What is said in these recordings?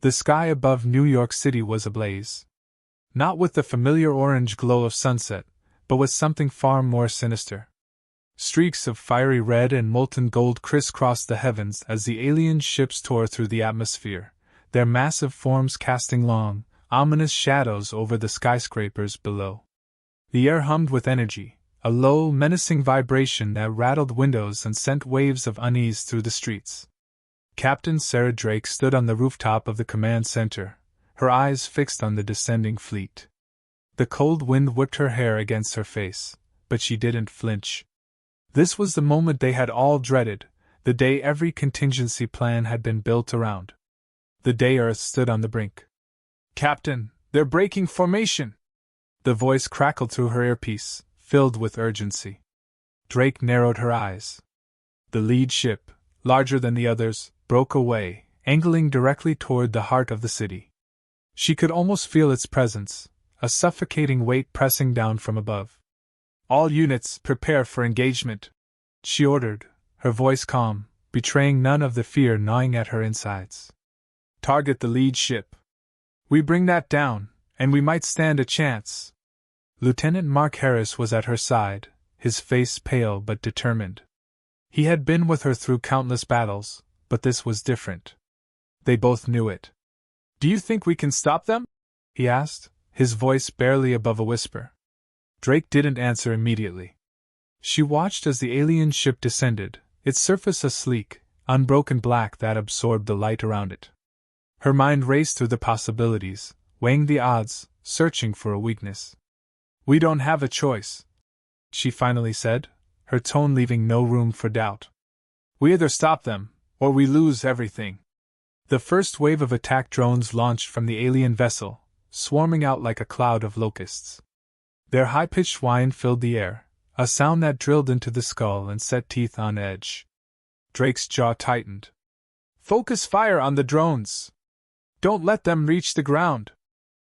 The sky above New York City was ablaze. Not with the familiar orange glow of sunset, but with something far more sinister. Streaks of fiery red and molten gold crisscrossed the heavens as the alien ships tore through the atmosphere, their massive forms casting long, ominous shadows over the skyscrapers below. The air hummed with energy, a low, menacing vibration that rattled windows and sent waves of unease through the streets. Captain Sarah Drake stood on the rooftop of the command center, her eyes fixed on the descending fleet. The cold wind whipped her hair against her face, but she didn't flinch. This was the moment they had all dreaded, the day every contingency plan had been built around. The day Earth stood on the brink. "Captain, they're breaking formation!" The voice crackled through her earpiece, filled with urgency. Drake narrowed her eyes. The lead ship, larger than the others, broke away, angling directly toward the heart of the city. She could almost feel its presence, a suffocating weight pressing down from above. "All units, prepare for engagement," she ordered, her voice calm, betraying none of the fear gnawing at her insides. "Target the lead ship. We bring that down, and we might stand a chance." Lieutenant Mark Harris was at her side, his face pale but determined. He had been with her through countless battles, but this was different. They both knew it. "Do you think we can stop them?" he asked, his voice barely above a whisper. Drake didn't answer immediately. She watched as the alien ship descended, its surface a sleek, unbroken black that absorbed the light around it. Her mind raced through the possibilities, weighing the odds, searching for a weakness. "We don't have a choice," she finally said, her tone leaving no room for doubt. "We either stop them, or we lose everything." The first wave of attack drones launched from the alien vessel, swarming out like a cloud of locusts. Their high-pitched whine filled the air, a sound that drilled into the skull and set teeth on edge. Drake's jaw tightened. "Focus fire on the drones! Don't let them reach the ground!"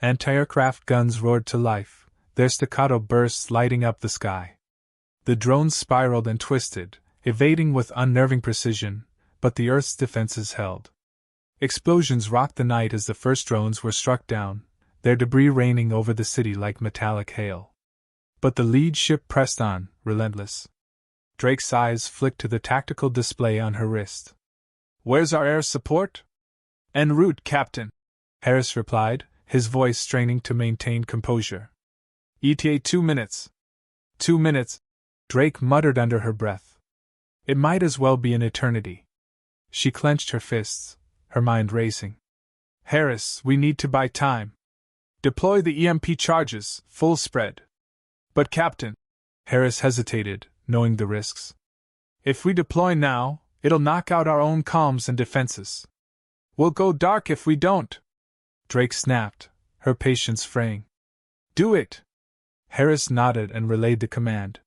Anti-aircraft guns roared to life, their staccato bursts lighting up the sky. The drones spiraled and twisted, evading with unnerving precision, but the Earth's defenses held. Explosions rocked the night as the first drones were struck down, their debris raining over the city like metallic hail. But the lead ship pressed on, relentless. Drake's eyes flicked to the tactical display on her wrist. "Where's our air support?" "En route, Captain," Harris replied, his voice straining to maintain composure. "ETA 2 minutes." 2 minutes, Drake muttered under her breath. It might as well be an eternity. She clenched her fists, her mind racing. "Harris, we need to buy time. Deploy the EMP charges, full spread." "But Captain," Harris hesitated, knowing the risks. "If we deploy now, it'll knock out our own comms and defenses. We'll go dark if we don't," Drake snapped, her patience fraying. "Do it!" Harris nodded and relayed the command.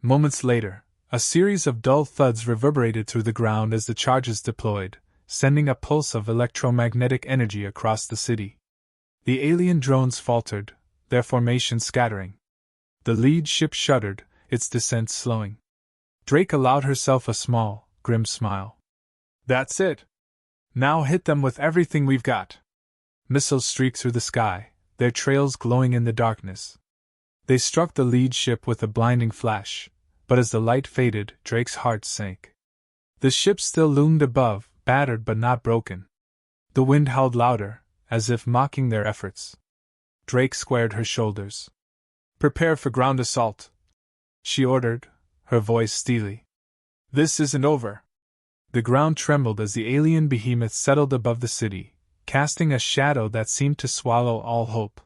Moments later, a series of dull thuds reverberated through the ground as the charges deployed, sending a pulse of electromagnetic energy across the city. The alien drones faltered, their formation scattering. The lead ship shuddered, its descent slowing. Drake allowed herself a small, grim smile. "That's it. Now hit them with everything we've got." Missiles streaked through the sky, their trails glowing in the darkness. They struck the lead ship with a blinding flash, but as the light faded, Drake's heart sank. The ship still loomed above, battered but not broken. The wind howled louder, as if mocking their efforts. Drake squared her shoulders. "Prepare for ground assault," she ordered, her voice steely. "This isn't over." The ground trembled as the alien behemoth settled above the city, casting a shadow that seemed to swallow all hope.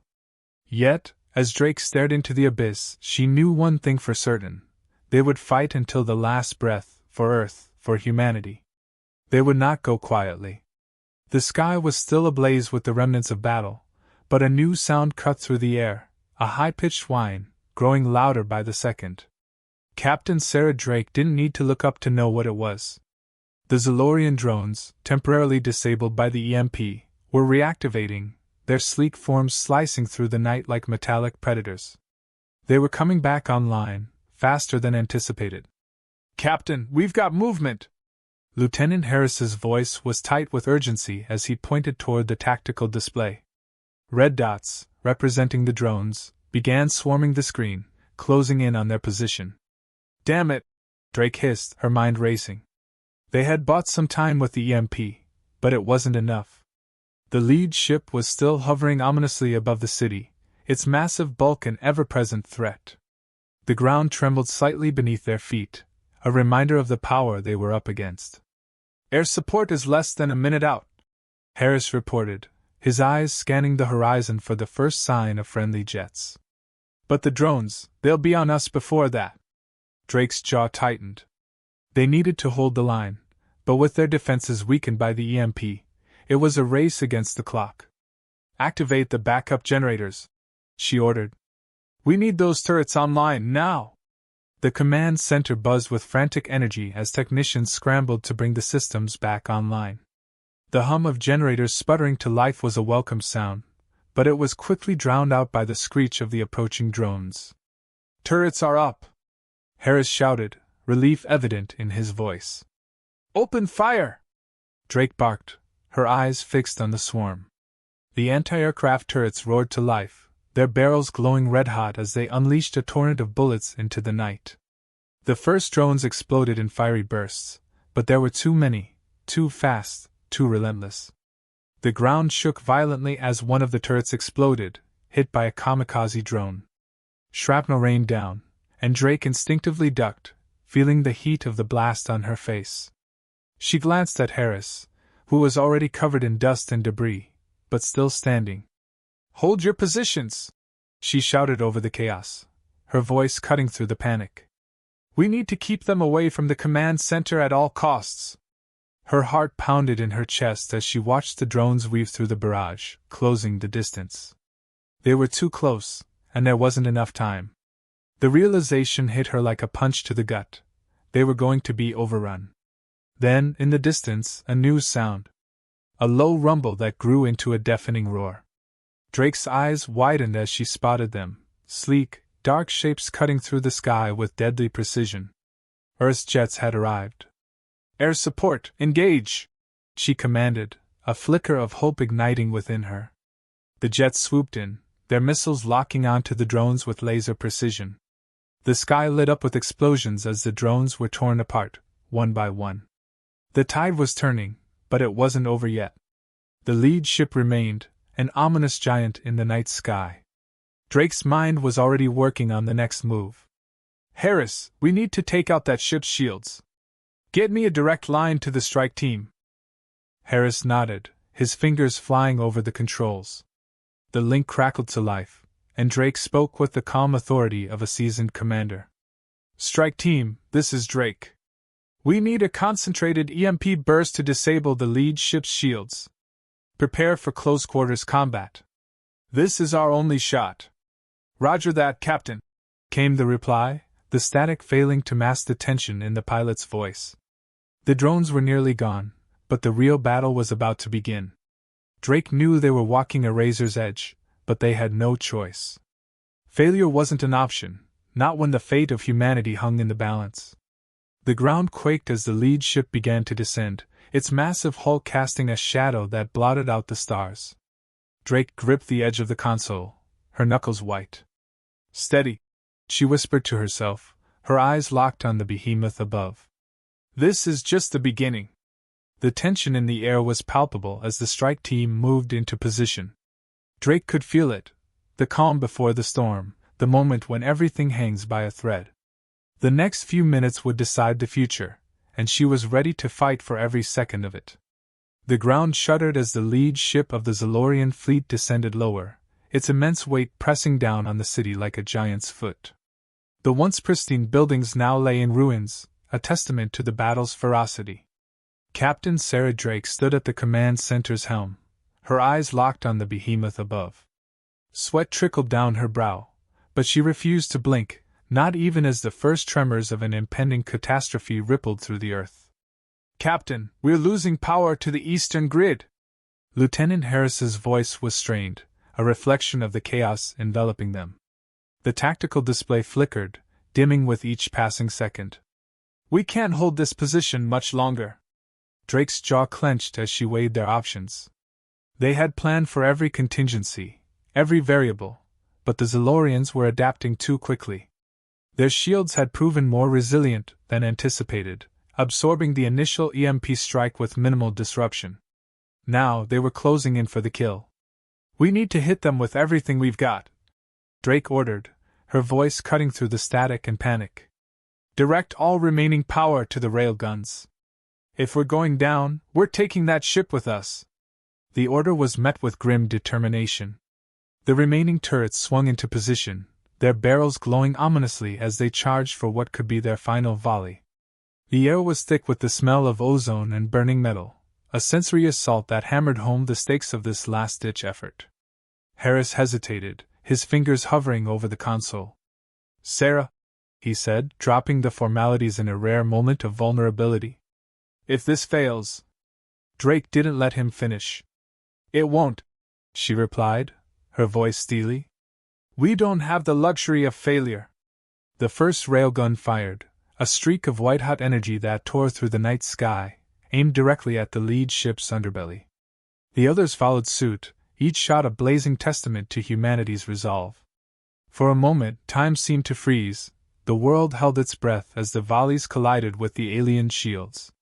Yet, as Drake stared into the abyss, she knew one thing for certain. They would fight until the last breath, for Earth, for humanity. They would not go quietly. The sky was still ablaze with the remnants of battle, but a new sound cut through the air, a high-pitched whine, growing louder by the second. Captain Sarah Drake didn't need to look up to know what it was. The Zolorian drones, temporarily disabled by the EMP, were reactivating, their sleek forms slicing through the night like metallic predators. They were coming back online, faster than anticipated. "Captain, we've got movement!" Lieutenant Harris's voice was tight with urgency as he pointed toward the tactical display. Red dots, representing the drones, began swarming the screen, closing in on their position. "Damn it!" Drake hissed, her mind racing. They had bought some time with the EMP, but it wasn't enough. The lead ship was still hovering ominously above the city, its massive bulk an ever-present threat. The ground trembled slightly beneath their feet, a reminder of the power they were up against. "Air support is less than a minute out," Harris reported, his eyes scanning the horizon for the first sign of friendly jets. "But the drones, they'll be on us before that." Drake's jaw tightened. They needed to hold the line, but with their defenses weakened by the EMP, it was a race against the clock. "Activate the backup generators," she ordered. "We need those turrets online now." The command center buzzed with frantic energy as technicians scrambled to bring the systems back online. The hum of generators sputtering to life was a welcome sound, but it was quickly drowned out by the screech of the approaching drones. "Turrets are up!" Harris shouted, relief evident in his voice. "Open fire!" Drake barked, her eyes fixed on the swarm. The anti-aircraft turrets roared to life, their barrels glowing red-hot as they unleashed a torrent of bullets into the night. The first drones exploded in fiery bursts, but there were too many, too fast, too relentless. The ground shook violently as one of the turrets exploded, hit by a kamikaze drone. Shrapnel rained down, and Drake instinctively ducked, feeling the heat of the blast on her face. She glanced at Harris, who was already covered in dust and debris, but still standing. "Hold your positions!" she shouted over the chaos, her voice cutting through the panic. "We need to keep them away from the command center at all costs." Her heart pounded in her chest as she watched the drones weave through the barrage, closing the distance. They were too close, and there wasn't enough time. The realization hit her like a punch to the gut. They were going to be overrun. Then, in the distance, a new sound. A low rumble that grew into a deafening roar. Drake's eyes widened as she spotted them, sleek, dark shapes cutting through the sky with deadly precision. Earth's jets had arrived. "Air support, engage!" she commanded, a flicker of hope igniting within her. The jets swooped in, their missiles locking onto the drones with laser precision. The sky lit up with explosions as the drones were torn apart, one by one. The tide was turning, but it wasn't over yet. The lead ship remained, an ominous giant in the night sky. Drake's mind was already working on the next move. "Harris, we need to take out that ship's shields. Get me a direct line to the strike team." Harris nodded, his fingers flying over the controls. The link crackled to life, and Drake spoke with the calm authority of a seasoned commander. "Strike team, this is Drake. We need a concentrated EMP burst to disable the lead ship's shields. Prepare for close-quarters combat. This is our only shot." "Roger that, Captain," came the reply, the static failing to mask the tension in the pilot's voice. The drones were nearly gone, but the real battle was about to begin. Drake knew they were walking a razor's edge, but they had no choice. Failure wasn't an option, not when the fate of humanity hung in the balance. The ground quaked as the lead ship began to descend, its massive hull casting a shadow that blotted out the stars. Drake gripped the edge of the console, her knuckles white. "Steady," she whispered to herself, her eyes locked on the behemoth above. "This is just the beginning." The tension in the air was palpable as the strike team moved into position. Drake could feel it, the calm before the storm, the moment when everything hangs by a thread. The next few minutes would decide the future, and she was ready to fight for every second of it. The ground shuddered as the lead ship of the Zalorian fleet descended lower, its immense weight pressing down on the city like a giant's foot. The once pristine buildings now lay in ruins, a testament to the battle's ferocity. Captain Sarah Drake stood at the command center's helm, her eyes locked on the behemoth above. Sweat trickled down her brow, but she refused to blink, not even as the first tremors of an impending catastrophe rippled through the earth. "Captain, we're losing power to the eastern grid." Lieutenant Harris's voice was strained, a reflection of the chaos enveloping them. The tactical display flickered, dimming with each passing second. "We can't hold this position much longer." Drake's jaw clenched as she weighed their options. They had planned for every contingency, every variable, but the Zolorians were adapting too quickly. Their shields had proven more resilient than anticipated, absorbing the initial EMP strike with minimal disruption. Now they were closing in for the kill. "We need to hit them with everything we've got," Drake ordered, her voice cutting through the static and panic. "Direct all remaining power to the railguns. If we're going down, we're taking that ship with us." The order was met with grim determination. The remaining turrets swung into position, their barrels glowing ominously as they charged for what could be their final volley. The air was thick with the smell of ozone and burning metal, a sensory assault that hammered home the stakes of this last-ditch effort. Harris hesitated, his fingers hovering over the console. "Sarah," he said, dropping the formalities in a rare moment of vulnerability. "If this fails—" Drake didn't let him finish. "It won't," she replied, her voice steely. "We don't have the luxury of failure." The first railgun fired, a streak of white-hot energy that tore through the night sky, aimed directly at the lead ship's underbelly. The others followed suit, each shot a blazing testament to humanity's resolve. For a moment, time seemed to freeze. The world held its breath as the volleys collided with the alien shields.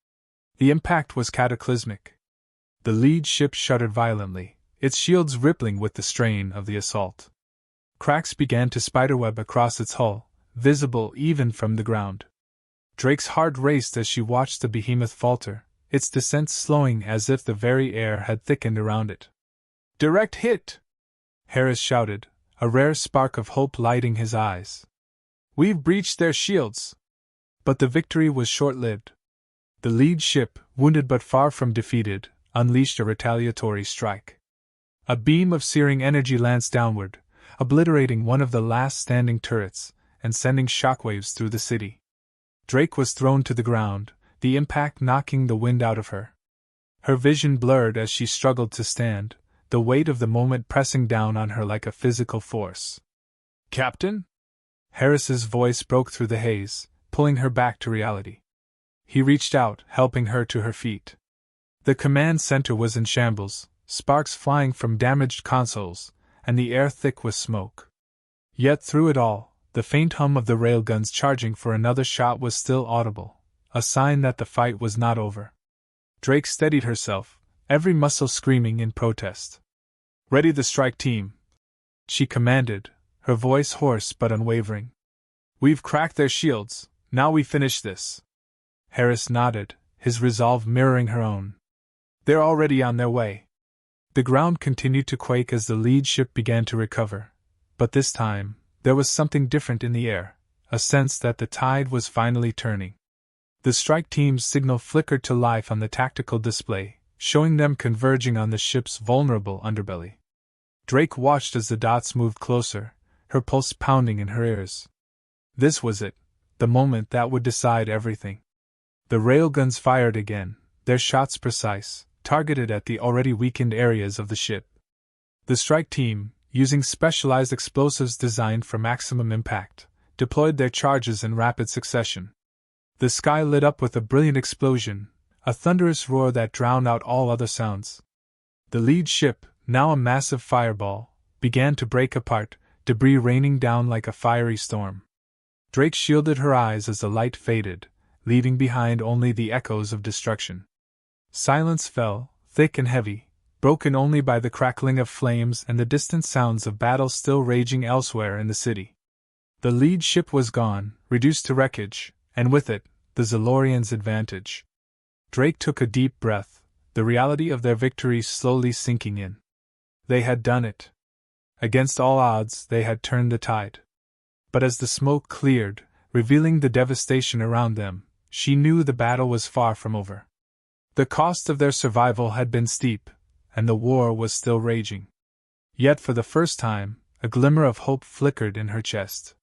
The impact was cataclysmic. The lead ship shuddered violently, its shields rippling with the strain of the assault. Cracks began to spiderweb across its hull, visible even from the ground. Drake's heart raced as she watched the behemoth falter, its descent slowing as if the very air had thickened around it. "Direct hit!" Harris shouted, a rare spark of hope lighting his eyes. "We've breached their shields!" But the victory was short-lived. The lead ship, wounded but far from defeated, unleashed a retaliatory strike. A beam of searing energy lanced downward, obliterating one of the last standing turrets, and sending shockwaves through the city. Drake was thrown to the ground, the impact knocking the wind out of her. Her vision blurred as she struggled to stand, the weight of the moment pressing down on her like a physical force. "Captain?" Harris's voice broke through the haze, pulling her back to reality. He reached out, helping her to her feet. The command center was in shambles, sparks flying from damaged consoles, and the air thick with smoke. Yet through it all, the faint hum of the railguns charging for another shot was still audible, a sign that the fight was not over. Drake steadied herself, every muscle screaming in protest. "Ready the strike team," she commanded, her voice hoarse but unwavering. "We've cracked their shields, now we finish this." Harris nodded, his resolve mirroring her own. "They're already on their way." The ground continued to quake as the lead ship began to recover, but this time, there was something different in the air, a sense that the tide was finally turning. The strike team's signal flickered to life on the tactical display, showing them converging on the ship's vulnerable underbelly. Drake watched as the dots moved closer, her pulse pounding in her ears. This was it, the moment that would decide everything. The railguns fired again, their shots precise, targeted at the already weakened areas of the ship. The strike team, using specialized explosives designed for maximum impact, deployed their charges in rapid succession. The sky lit up with a brilliant explosion, a thunderous roar that drowned out all other sounds. The lead ship, now a massive fireball, began to break apart, debris raining down like a fiery storm. Drake shielded her eyes as the light faded, leaving behind only the echoes of destruction. Silence fell, thick and heavy, broken only by the crackling of flames and the distant sounds of battle still raging elsewhere in the city. The lead ship was gone, reduced to wreckage, and with it, the Zolorians' advantage. Drake took a deep breath, the reality of their victory slowly sinking in. They had done it. Against all odds, they had turned the tide. But as the smoke cleared, revealing the devastation around them, she knew the battle was far from over. The cost of their survival had been steep, and the war was still raging. Yet for the first time, a glimmer of hope flickered in her chest.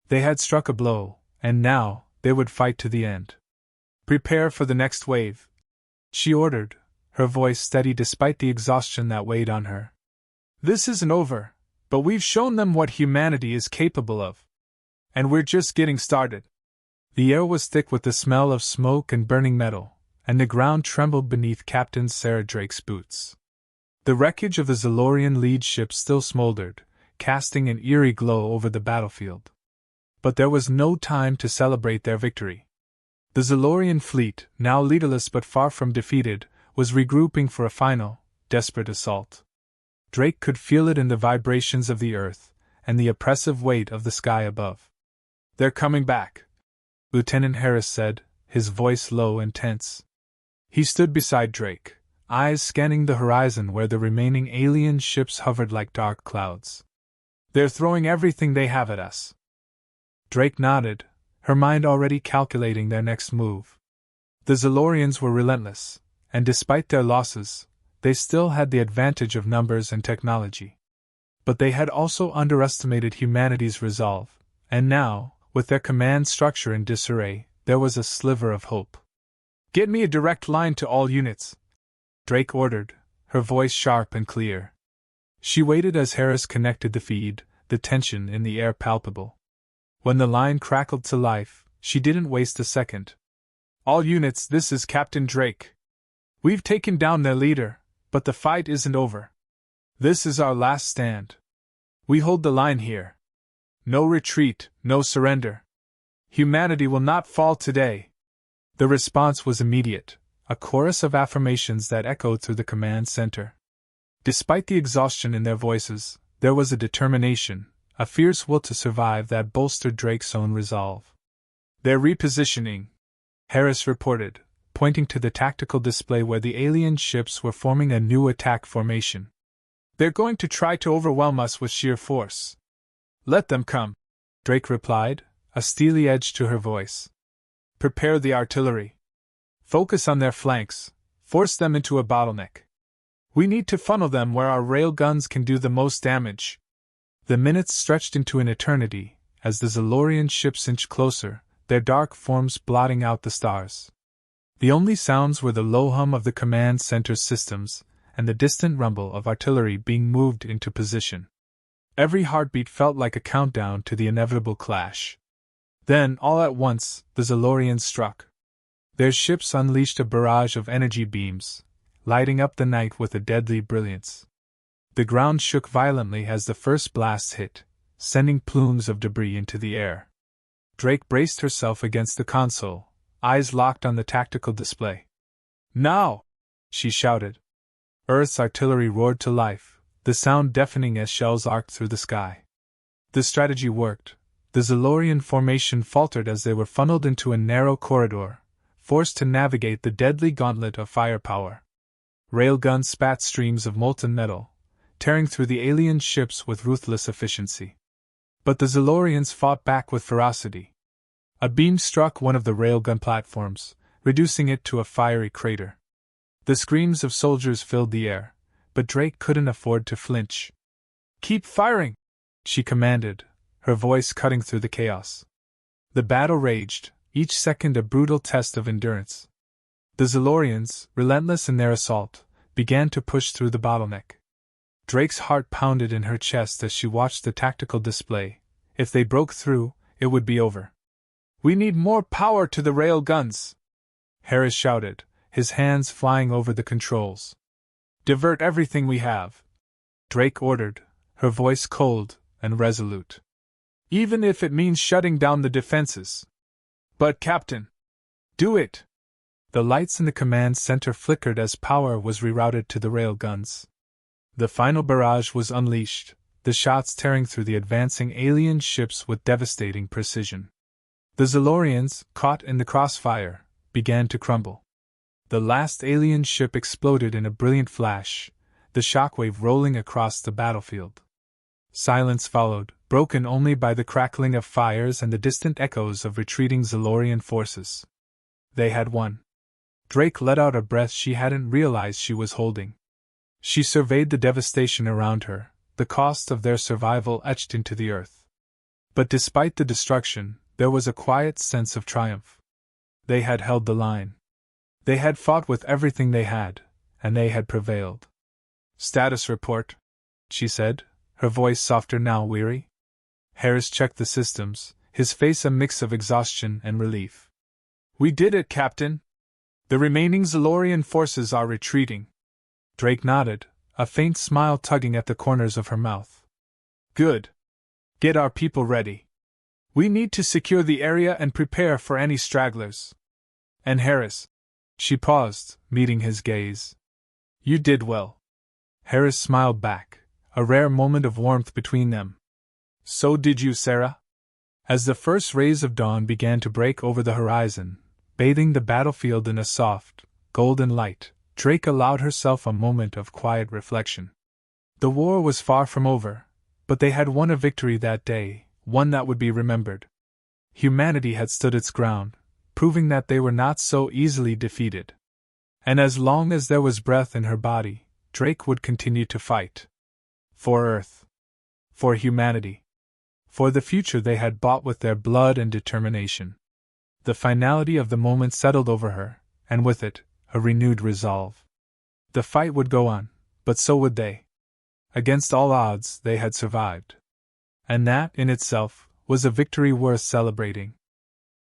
They had struck a blow, and now, they would fight to the end. "Prepare for the next wave," she ordered, her voice steady despite the exhaustion that weighed on her. "This isn't over, but we've shown them what humanity is capable of. And we're just getting started." The air was thick with the smell of smoke and burning metal, and the ground trembled beneath Captain Sarah Drake's boots. The wreckage of the Zalorian lead ship still smoldered, casting an eerie glow over the battlefield. But there was no time to celebrate their victory. The Zalorian fleet, now leaderless but far from defeated, was regrouping for a final, desperate assault. Drake could feel it in the vibrations of the earth and the oppressive weight of the sky above. "They're coming back," Lieutenant Harris said, his voice low and tense. He stood beside Drake, eyes scanning the horizon where the remaining alien ships hovered like dark clouds. "They're throwing everything they have at us." Drake nodded, her mind already calculating their next move. The Zalorians were relentless, and despite their losses, they still had the advantage of numbers and technology. But they had also underestimated humanity's resolve, and now, with their command structure in disarray, there was a sliver of hope. "Get me a direct line to all units," Drake ordered, her voice sharp and clear. She waited as Harris connected the feed, the tension in the air palpable. When the line crackled to life, she didn't waste a second. "All units, this is Captain Drake. We've taken down their leader, but the fight isn't over. This is our last stand. We hold the line here. No retreat, no surrender. Humanity will not fall today." The response was immediate, a chorus of affirmations that echoed through the command center. Despite the exhaustion in their voices, there was a determination, a fierce will to survive that bolstered Drake's own resolve. "They're repositioning," Harris reported, pointing to the tactical display where the alien ships were forming a new attack formation. "They're going to try to overwhelm us with sheer force." "Let them come," Drake replied, a steely edge to her voice. "Prepare the artillery. Focus on their flanks, force them into a bottleneck. We need to funnel them where our rail guns can do the most damage." The minutes stretched into an eternity, as the Zalorian ships inched closer, their dark forms blotting out the stars. The only sounds were the low hum of the command center's systems, and the distant rumble of artillery being moved into position. Every heartbeat felt like a countdown to the inevitable clash. Then, all at once, the Zalorians struck. Their ships unleashed a barrage of energy beams, lighting up the night with a deadly brilliance. The ground shook violently as the first blasts hit, sending plumes of debris into the air. Drake braced herself against the console, eyes locked on the tactical display. "Now!" she shouted. Earth's artillery roared to life, the sound deafening as shells arced through the sky. The strategy worked. The Zalorian formation faltered as they were funneled into a narrow corridor, forced to navigate the deadly gauntlet of firepower. Railguns spat streams of molten metal, tearing through the alien ships with ruthless efficiency. But the Zalorians fought back with ferocity. A beam struck one of the railgun platforms, reducing it to a fiery crater. The screams of soldiers filled the air, but Drake couldn't afford to flinch. "Keep firing!" she commanded, her voice cutting through the chaos. The battle raged, each second a brutal test of endurance. The Zalorians, relentless in their assault, began to push through the bottleneck. Drake's heart pounded in her chest as she watched the tactical display. If they broke through, it would be over. "We need more power to the rail guns!" Harris shouted, his hands flying over the controls. "Divert everything we have," Drake ordered, her voice cold and resolute. "Even if it means shutting down the defenses." "But Captain—" "Do it!" The lights in the command center flickered as power was rerouted to the rail guns. The final barrage was unleashed, the shots tearing through the advancing alien ships with devastating precision. The Zalorians, caught in the crossfire, began to crumble. The last alien ship exploded in a brilliant flash, the shockwave rolling across the battlefield. Silence followed, broken only by the crackling of fires and the distant echoes of retreating Zalorian forces. They had won. Drake let out a breath she hadn't realized she was holding. She surveyed the devastation around her, the cost of their survival etched into the earth. But despite the destruction, there was a quiet sense of triumph. They had held the line. They had fought with everything they had, and they had prevailed. "Status report," she said, her voice softer now weary. Harris checked the systems, his face a mix of exhaustion and relief. "We did it, Captain!" The remaining Zalorian forces are retreating. Drake nodded, a faint smile tugging at the corners of her mouth. Good. Get our people ready. We need to secure the area and prepare for any stragglers. And Harris. She paused, meeting his gaze. You did well. Harris smiled back, a rare moment of warmth between them. So did you, Sarah? As the first rays of dawn began to break over the horizon, bathing the battlefield in a soft, golden light, Drake allowed herself a moment of quiet reflection. The war was far from over, but they had won a victory that day, one that would be remembered. Humanity had stood its ground, proving that they were not so easily defeated. And as long as there was breath in her body, Drake would continue to fight. For Earth. For humanity. For the future they had bought with their blood and determination. The finality of the moment settled over her, and with it, a renewed resolve. The fight would go on, but so would they. Against all odds, they had survived. And that, in itself, was a victory worth celebrating.